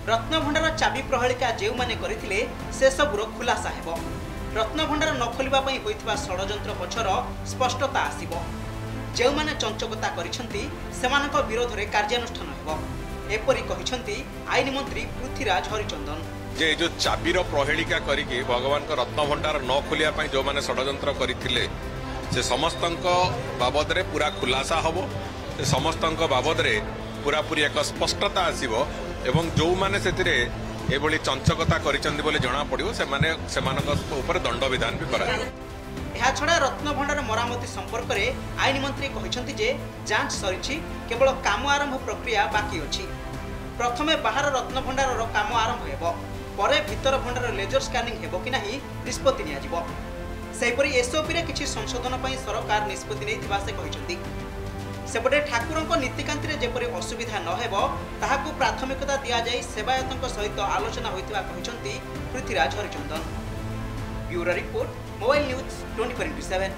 रत्नभंडार चाबी प्रहलिका जो मैंने करथिले से सबुर खुलासा हेबो। रत्नभंडार न खोलिबा पई होइथिबा षडयंत्र पछर स्पष्टता आसीबो। जो मैंने चंचकता करिसंती सेमानक विरोध रे कार्यानुष्ठान हेबो एपरि कहिसंती आईन मंत्री पृथ्वीराज हरिचंदन। जे जो चाबीर प्रहेलिका करिके भगवान को रत्नभंडार न खोलिया पई जो माने षडयंत्र करथिले से समस्तंक बाबद रे पूरा खुलासा हबो। से समस्तंक बाबद रे पूरा पूरी एक स्पष्टता आसीबो एवं जो माने सेतिरे एभली चंचकता करिसंती बोले जणा पड़ियो से माने सेमानक ऊपर दंड विधान भी करा। ଏହା ଛଡ଼ା ରତ୍ନଭଣ୍ଡାର ମରାମତି ସମ୍ପର୍କରେ ଆଇନ ମନ୍ତ୍ରୀ କହିଛନ୍ତି ଯେ ଯାଞ୍ଚ ସରିଛି, କେବଳ କାମ ଆରମ୍ଭ ପ୍ରକ୍ରିୟା ବାକି ଅଛି। ପ୍ରଥମେ ବାହାର ରତ୍ନଭଣ୍ଡାରର କାମ ଆରମ୍ଭ ହେବ, ପରେ ଭିତର ଭଣ୍ଡାର ଲେଜର ସ୍କାନିଂ ହେବ କି ନାହିଁ ନିଷ୍ପତ୍ତି ନିଆଯିବ। ସେହିପରି ଏସ୍ଓପିରେ କିଛି ସଂଶୋଧନ ପାଇଁ ସରକାର ନିଷ୍ପତ୍ତି ନେଇଥିବା ସେ କହିଛନ୍ତି। ସେପଟେ ଠାକୁରଙ୍କ ନୀତିକାନ୍ତିରେ ଯେପରି ଅସୁବିଧା ନ ହେବ ତାହାକୁ ପ୍ରାଥମିକତା ଦିଆଯାଇ ସେବାୟତଙ୍କ ସହିତ ଆଲୋଚନା ହୋଇଥିବା କହିଛନ୍ତି Prithviraj Harichandan. Bureau report, mobile news 24x7।